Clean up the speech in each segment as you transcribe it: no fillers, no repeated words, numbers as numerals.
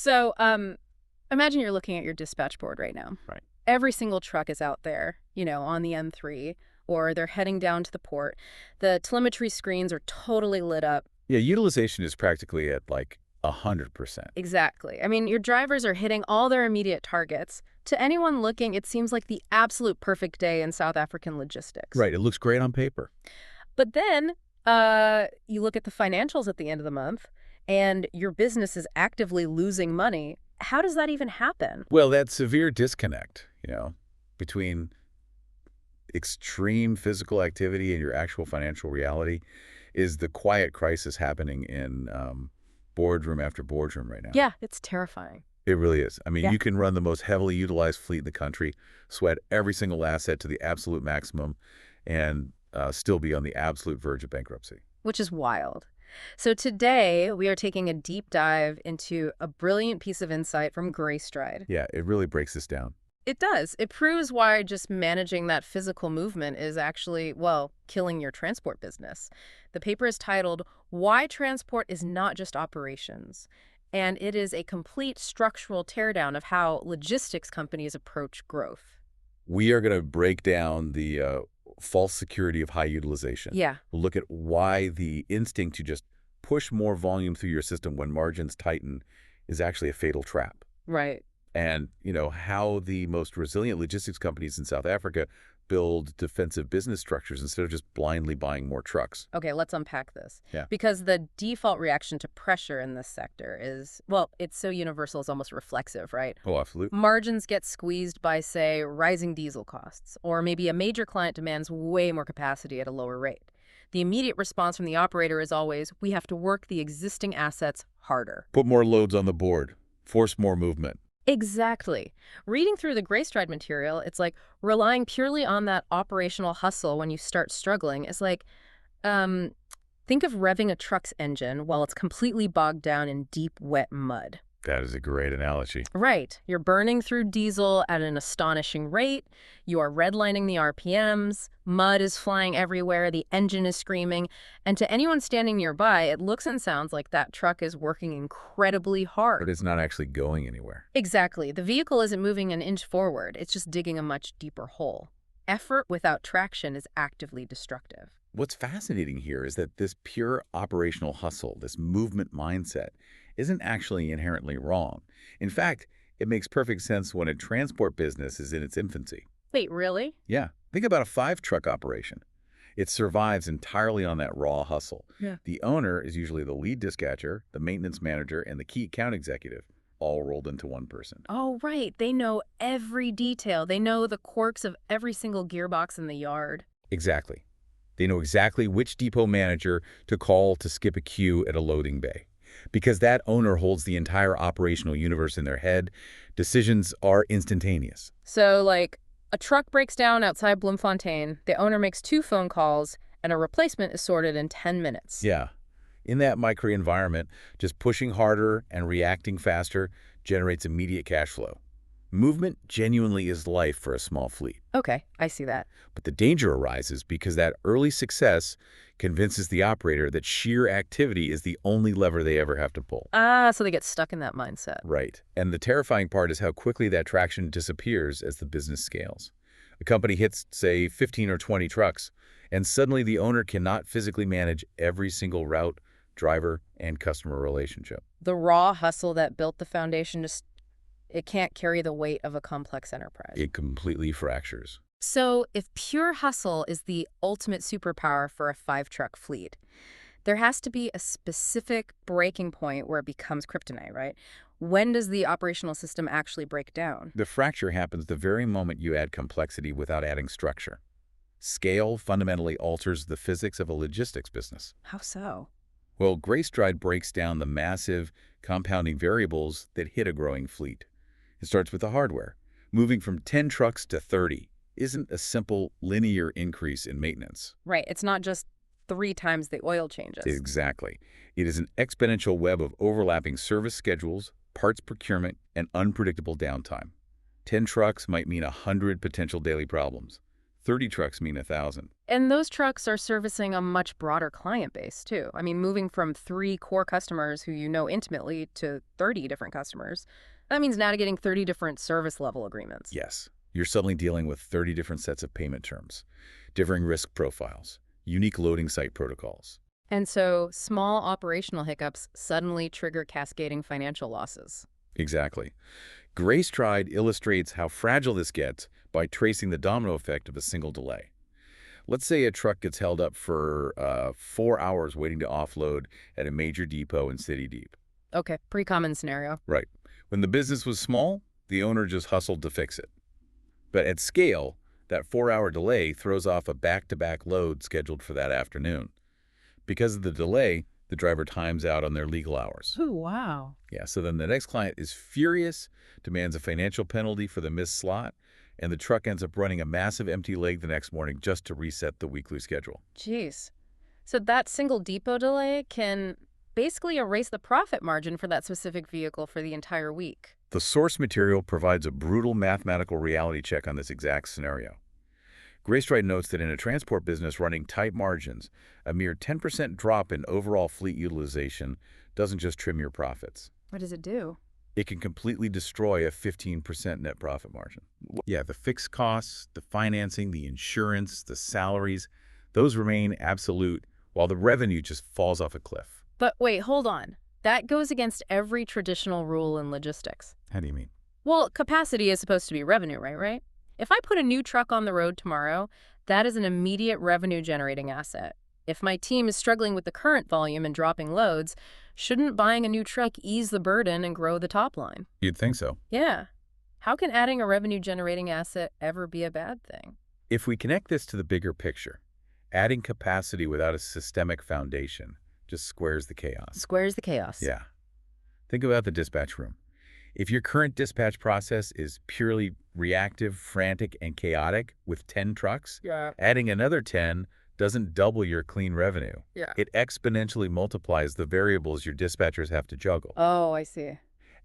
So, imagine you're looking at your dispatch board right now. Right. Every single truck is out there, on the N3, or they're heading down to the port. The telemetry screens are totally lit up. Yeah, utilization is practically at like 100%. Exactly. I mean, your drivers are hitting all their immediate targets. To anyone looking, it seems like the absolute perfect day in South African logistics. Right, it looks great on paper. But then you look at the financials at the end of the month, and your business is actively losing money. How does that even happen? Well, that severe disconnect, between extreme physical activity and your actual financial reality is the quiet crisis happening in boardroom after boardroom right now. Yeah, it's terrifying. It really is. I mean, Yeah. you can run the most heavily utilized fleet in the country, sweat every single asset to the absolute maximum, and still be on the absolute verge of bankruptcy. Which is wild. So today, we are taking a deep dive into a brilliant piece of insight from Greystride. Yeah, it really breaks this down. It does. It proves why just managing that physical movement is actually, well, killing your transport business. The paper is titled, Why Transport is Not Just Operations. And it is a complete structural teardown of how logistics companies approach growth. We are going to break down the false security of high utilization. Yeah. We'll look at why the instinct to just push more volume through your system when margins tighten is actually a fatal trap. Right. And, how the most resilient logistics companies in South Africa build defensive business structures instead of just blindly buying more trucks. Okay, let's unpack this. Yeah. Because the default reaction to pressure in this sector is, well, it's so universal, it's almost reflexive, right? Oh, absolutely. Margins get squeezed by, say, rising diesel costs, or maybe a major client demands way more capacity at a lower rate. The immediate response from the operator is always, we have to work the existing assets harder. Put more loads on the board. Force more movement. Exactly. Reading through the Greystride material, it's like relying purely on that operational hustle when you start struggling is like, think of revving a truck's engine while it's completely bogged down in deep, wet mud. That is a great analogy. Right. You're burning through diesel at an astonishing rate. You are redlining the RPMs. Mud is flying everywhere. The engine is screaming. And to anyone standing nearby, it looks and sounds like that truck is working incredibly hard. But it's not actually going anywhere. Exactly. The vehicle isn't moving an inch forward. It's just digging a much deeper hole. Effort without traction is actively destructive. What's fascinating here is that this pure operational hustle, this movement mindset, isn't actually inherently wrong. In fact, it makes perfect sense when a transport business is in its infancy. Wait, really? Yeah, think about a 5-truck operation. It survives entirely on that raw hustle. Yeah. The owner is usually the lead dispatcher, the maintenance manager, and the key account executive, all rolled into one person. Oh, right. They know every detail. They know the quirks of every single gearbox in the yard. Exactly. They know exactly which depot manager to call to skip a queue at a loading bay. Because that owner holds the entire operational universe in their head, decisions are instantaneous. So, like, a truck breaks down outside Bloemfontein, the owner makes 2 phone calls, and a replacement is sorted in 10 minutes. Yeah. In that microenvironment, just pushing harder and reacting faster generates immediate cash flow. Movement genuinely is life for a small fleet. Okay, I see that. But the danger arises because that early success convinces the operator that sheer activity is the only lever they ever have to pull. So they get stuck in that mindset. Right. And the terrifying part is how quickly that traction disappears as the business scales. A company hits, say, 15 or 20 trucks, and suddenly the owner cannot physically manage every single route, driver, and customer relationship. The raw hustle that built the foundation it can't carry the weight of a complex enterprise. It completely fractures. So if pure hustle is the ultimate superpower for a 5-truck fleet, there has to be a specific breaking point where it becomes kryptonite, right? When does the operational system actually break down? The fracture happens the very moment you add complexity without adding structure. Scale fundamentally alters the physics of a logistics business. How so? Well, Greystride breaks down the massive compounding variables that hit a growing fleet. It starts with the hardware. Moving from 10 trucks to 30 isn't a simple linear increase in maintenance. Right. It's not just 3 times the oil changes. Exactly. It is an exponential web of overlapping service schedules, parts procurement, and unpredictable downtime. 10 trucks might mean 100 potential daily problems. 30 trucks mean 1,000. And those trucks are servicing a much broader client base, too. I mean, moving from 3 core customers who you know intimately to 30 different customers, that means navigating 30 different service level agreements. Yes, you're suddenly dealing with 30 different sets of payment terms, differing risk profiles, unique loading site protocols. And so small operational hiccups suddenly trigger cascading financial losses. Exactly. Greystride illustrates how fragile this gets by tracing the domino effect of a single delay. Let's say a truck gets held up for 4 hours waiting to offload at a major depot in City Deep. Okay, pretty common scenario. Right. When the business was small, the owner just hustled to fix it. But at scale, that 4-hour delay throws off a back-to-back load scheduled for that afternoon. Because of the delay, the driver times out on their legal hours. Oh, wow. Yeah, so then the next client is furious, demands a financial penalty for the missed slot, and the truck ends up running a massive empty leg the next morning just to reset the weekly schedule. Jeez. So that single depot delay can basically erase the profit margin for that specific vehicle for the entire week. The source material provides a brutal mathematical reality check on this exact scenario. Greystride notes that in a transport business running tight margins, a mere 10% drop in overall fleet utilization doesn't just trim your profits. What does it do? It can completely destroy a 15% net profit margin. Yeah, the fixed costs, the financing, the insurance, the salaries, those remain absolute, while the revenue just falls off a cliff. But wait, hold on. That goes against every traditional rule in logistics. How do you mean? Well, capacity is supposed to be revenue, right? If I put a new truck on the road tomorrow, that is an immediate revenue-generating asset. If my team is struggling with the current volume and dropping loads, shouldn't buying a new truck ease the burden and grow the top line? You'd think so. Yeah. How can adding a revenue-generating asset ever be a bad thing? If we connect this to the bigger picture, adding capacity without a systemic foundation just squares the chaos. Squares the chaos. Yeah. Think about the dispatch room. If your current dispatch process is purely reactive, frantic, and chaotic with 10 trucks, adding another 10 doesn't double your clean revenue. It exponentially multiplies the variables your dispatchers have to juggle. Oh, I see.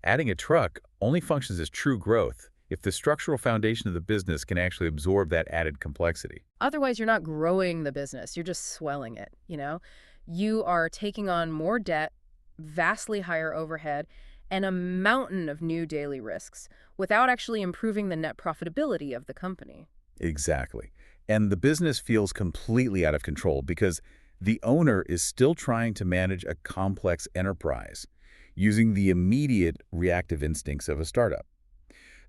Adding a truck only functions as true growth if the structural foundation of the business can actually absorb that added complexity. Otherwise, you're not growing the business. You're just swelling it, you know? You are taking on more debt, vastly higher overhead, and a mountain of new daily risks without actually improving the net profitability of the company. Exactly. And the business feels completely out of control because the owner is still trying to manage a complex enterprise using the immediate reactive instincts of a startup.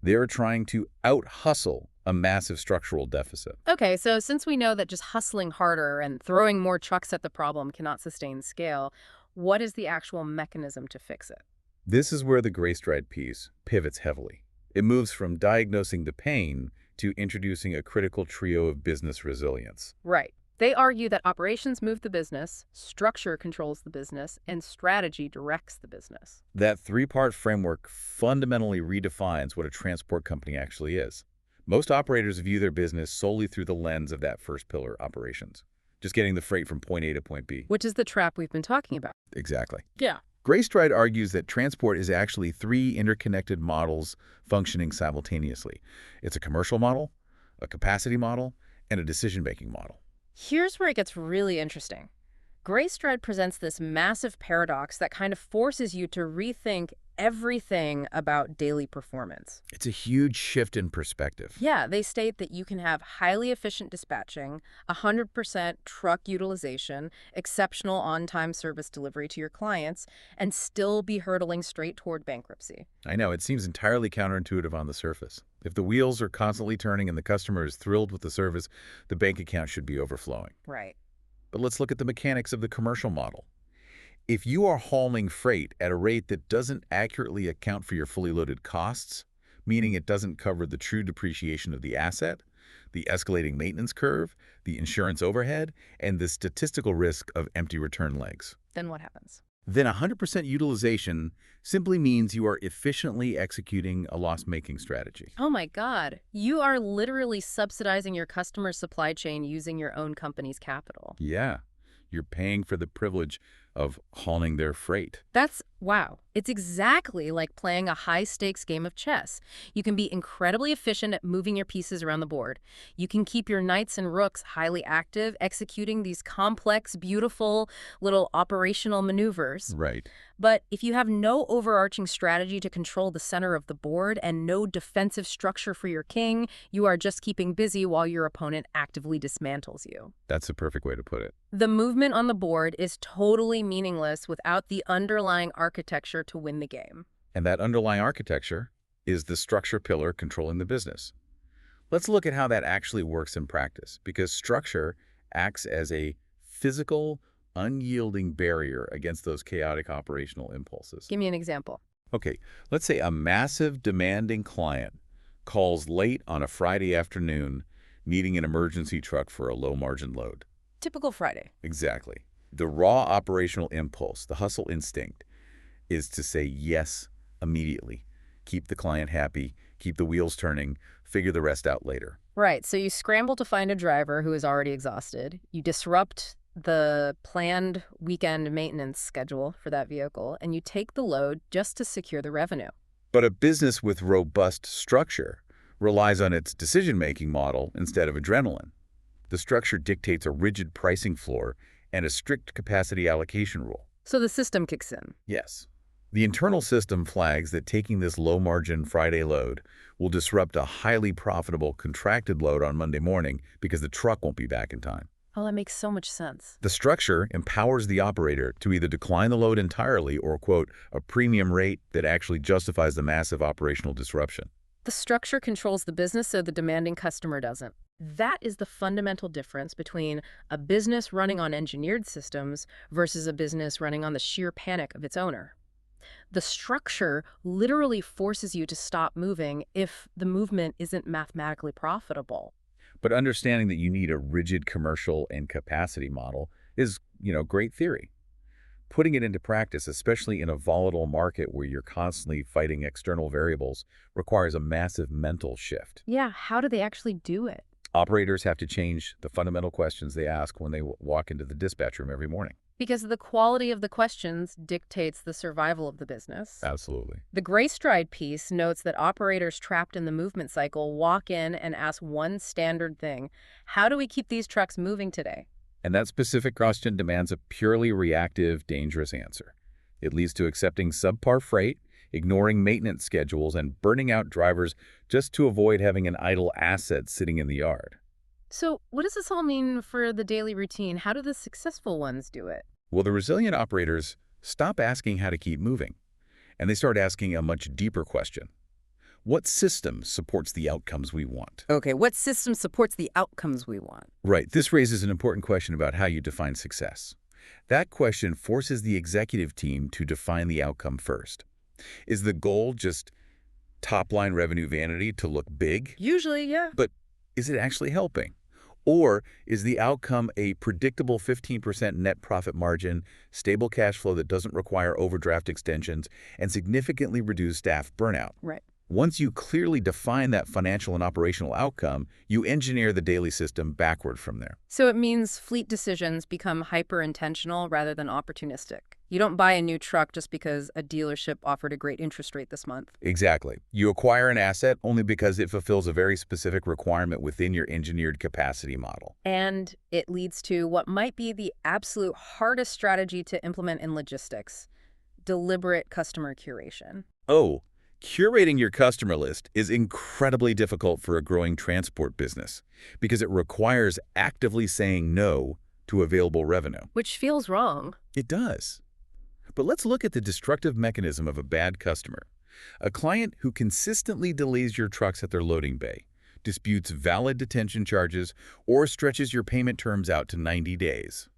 They're trying to out-hustle a massive structural deficit. Okay, so since we know that just hustling harder and throwing more trucks at the problem cannot sustain scale, what is the actual mechanism to fix it? This is where the Greystride piece pivots heavily. It moves from diagnosing the pain to introducing a critical trio of business resilience. Right. They argue that operations move the business, structure controls the business, and strategy directs the business. That three-part framework fundamentally redefines what a transport company actually is. Most operators view their business solely through the lens of that first pillar, operations. Just getting the freight from point A to point B. Which is the trap we've been talking about. Exactly. Yeah. Greystride argues that transport is actually 3 interconnected models functioning simultaneously. It's a commercial model, a capacity model, and a decision-making model. Here's where it gets really interesting. Greystride presents this massive paradox that kind of forces you to rethink everything about daily performance. It's a huge shift in perspective. Yeah, they state that you can have highly efficient dispatching, 100% truck utilization, exceptional on-time service delivery to your clients, and still be hurtling straight toward bankruptcy. I know, it seems entirely counterintuitive on the surface. If the wheels are constantly turning and the customer is thrilled with the service, the bank account should be overflowing. Right. But let's look at the mechanics of the commercial model. If you are hauling freight at a rate that doesn't accurately account for your fully loaded costs, meaning it doesn't cover the true depreciation of the asset, the escalating maintenance curve, the insurance overhead, and the statistical risk of empty return legs, Then what happens? then 100% utilization simply means you are efficiently executing a loss-making strategy. Oh my God. You are literally subsidizing your customer's supply chain using your own company's capital. Yeah, you're paying for the privilege of hauling their freight. That's Wow. It's exactly like playing a high-stakes game of chess. You can be incredibly efficient at moving your pieces around the board. You can keep your knights and rooks highly active, executing these complex, beautiful little operational maneuvers. Right. But if you have no overarching strategy to control the center of the board and no defensive structure for your king, you are just keeping busy while your opponent actively dismantles you. That's a perfect way to put it. The movement on the board is totally meaningless without the underlying architecture to win the game. And that underlying architecture is the structure pillar controlling the business. Let's look at how that actually works in practice, because structure acts as a physical, unyielding barrier against those chaotic operational impulses. Give me an example. Okay, let's say a massive, demanding client calls late on a Friday afternoon needing an emergency truck for a low-margin load. Typical Friday. Exactly. The raw operational impulse, the hustle instinct, is to say yes immediately. Keep the client happy, keep the wheels turning, figure the rest out later. Right, so you scramble to find a driver who is already exhausted. You disrupt the planned weekend maintenance schedule for that vehicle, and you take the load just to secure the revenue. But a business with robust structure relies on its decision-making model instead of adrenaline. The structure dictates a rigid pricing floor and a strict capacity allocation rule. So the system kicks in. Yes. The internal system flags that taking this low-margin Friday load will disrupt a highly profitable contracted load on Monday morning because the truck won't be back in time. Oh, that makes so much sense. The structure empowers the operator to either decline the load entirely or, quote, a premium rate that actually justifies the massive operational disruption. The structure controls the business so the demanding customer doesn't. That is the fundamental difference between a business running on engineered systems versus a business running on the sheer panic of its owner. The structure literally forces you to stop moving if the movement isn't mathematically profitable. But understanding that you need a rigid commercial and capacity model is, great theory. Putting it into practice, especially in a volatile market where you're constantly fighting external variables, requires a massive mental shift. Yeah, how do they actually do it? Operators have to change the fundamental questions they ask when they walk into the dispatch room every morning. Because the quality of the questions dictates the survival of the business. Absolutely. The Greystride piece notes that operators trapped in the movement cycle walk in and ask one standard thing: how do we keep these trucks moving today? And that specific question demands a purely reactive, dangerous answer. It leads to accepting subpar freight, ignoring maintenance schedules, and burning out drivers just to avoid having an idle asset sitting in the yard. So what does this all mean for the daily routine? How do the successful ones do it? Well, the resilient operators stop asking how to keep moving, and they start asking a much deeper question. What system supports the outcomes we want? Okay, what system supports the outcomes we want? Right. This raises an important question about how you define success. That question forces the executive team to define the outcome first. Is the goal just top-line revenue vanity to look big? Usually, yeah. But is it actually helping? Or is the outcome a predictable 15% net profit margin, stable cash flow that doesn't require overdraft extensions, and significantly reduced staff burnout? Right. Once you clearly define that financial and operational outcome, you engineer the daily system backward from there. So it means fleet decisions become hyper-intentional rather than opportunistic. You don't buy a new truck just because a dealership offered a great interest rate this month. Exactly. You acquire an asset only because it fulfills a very specific requirement within your engineered capacity model. And it leads to what might be the absolute hardest strategy to implement in logistics: deliberate customer curation. Oh, curating your customer list is incredibly difficult for a growing transport business because it requires actively saying no to available revenue. Which feels wrong. It does. But let's look at the destructive mechanism of a bad customer. A client who consistently delays your trucks at their loading bay, disputes valid detention charges, or stretches your payment terms out to 90 days.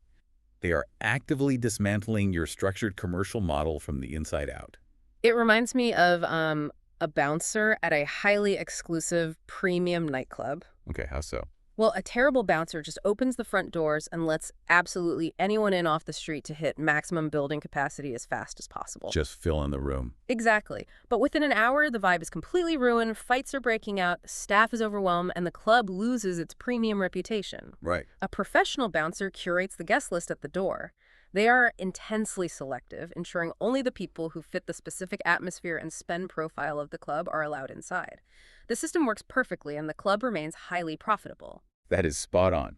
They are actively dismantling your structured commercial model from the inside out. It reminds me of a bouncer at a highly exclusive premium nightclub. Okay, how so? Well, a terrible bouncer just opens the front doors and lets absolutely anyone in off the street to hit maximum building capacity as fast as possible. Just fill in the room. Exactly. But within an hour, the vibe is completely ruined, fights are breaking out, staff is overwhelmed, and the club loses its premium reputation. Right. A professional bouncer curates the guest list at the door. They are intensely selective, ensuring only the people who fit the specific atmosphere and spend profile of the club are allowed inside. The system works perfectly, and the club remains highly profitable. That is spot on.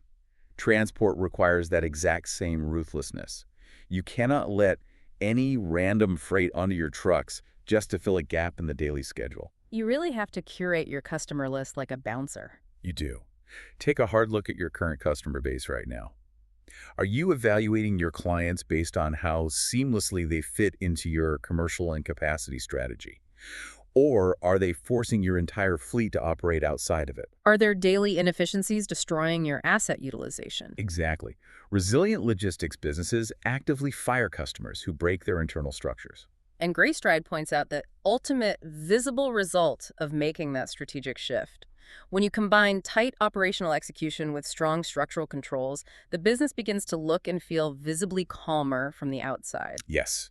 Transport requires that exact same ruthlessness. You cannot let any random freight onto your trucks just to fill a gap in the daily schedule. You really have to curate your customer list like a bouncer. You do. Take a hard look at your current customer base right now. Are you evaluating your clients based on how seamlessly they fit into your commercial and capacity strategy? Or are they forcing your entire fleet to operate outside of it? Are there daily inefficiencies destroying your asset utilization? Exactly. Resilient logistics businesses actively fire customers who break their internal structures. And Greystride points out the ultimate visible result of making that strategic shift. When you combine tight operational execution with strong structural controls, the business begins to look and feel visibly calmer from the outside. Yes.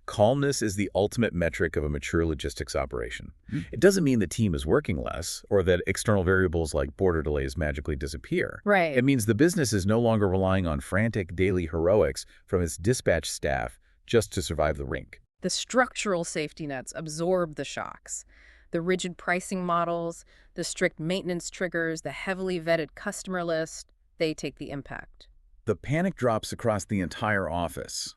Calmness is the ultimate metric of a mature logistics operation. It doesn't mean the team is working less or that external variables like border delays magically disappear. Right. It means the business is no longer relying on frantic daily heroics from its dispatch staff just to survive the rink. The structural safety nets absorb the shocks. The rigid pricing models, the strict maintenance triggers, the heavily vetted customer list, they take the impact. The panic drops across the entire office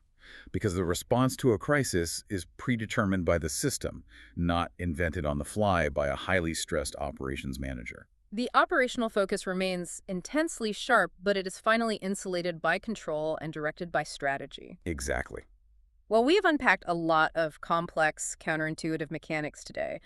because the response to a crisis is predetermined by the system, not invented on the fly by a highly stressed operations manager. The operational focus remains intensely sharp, but it is finally insulated by control and directed by strategy. Exactly. Well, we have unpacked a lot of complex, counterintuitive mechanics today,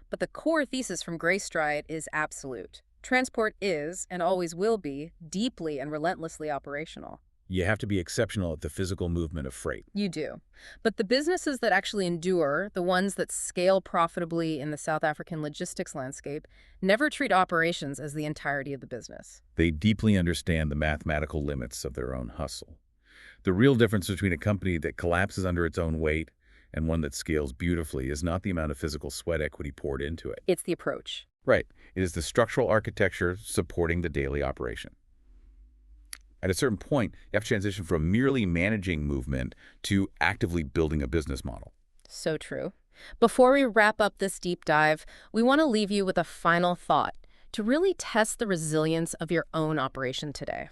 but the core thesis from Greystride is absolute. Transport is, and always will be, deeply and relentlessly operational. You have to be exceptional at the physical movement of freight. You do. But the businesses that actually endure, the ones that scale profitably in the South African logistics landscape, never treat operations as the entirety of the business. They deeply understand the mathematical limits of their own hustle. The real difference between a company that collapses under its own weight and one that scales beautifully is not the amount of physical sweat equity poured into it. It's the approach. Right. It is the structural architecture supporting the daily operation. At a certain point, you have to transition from merely managing movement to actively building a business model. So true. Before we wrap up this deep dive, we want to leave you with a final thought to really test the resilience of your own operation today.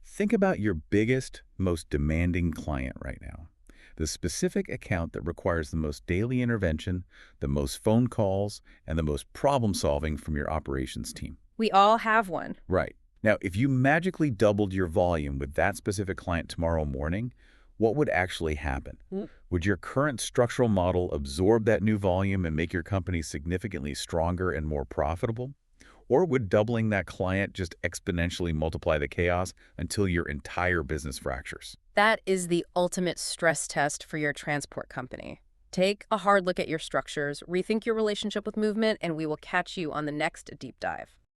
Think about your biggest, most demanding client right now. The specific account that requires the most daily intervention, the most phone calls, and the most problem solving from your operations team. We all have one. Right. Now, if you magically doubled your volume with that specific client tomorrow morning, what would actually happen? Would your current structural model absorb that new volume and make your company significantly stronger and more profitable? Or would doubling that client just exponentially multiply the chaos until your entire business fractures? That is the ultimate stress test for your transport company. Take a hard look at your structures, rethink your relationship with movement, and we will catch you on the next deep dive.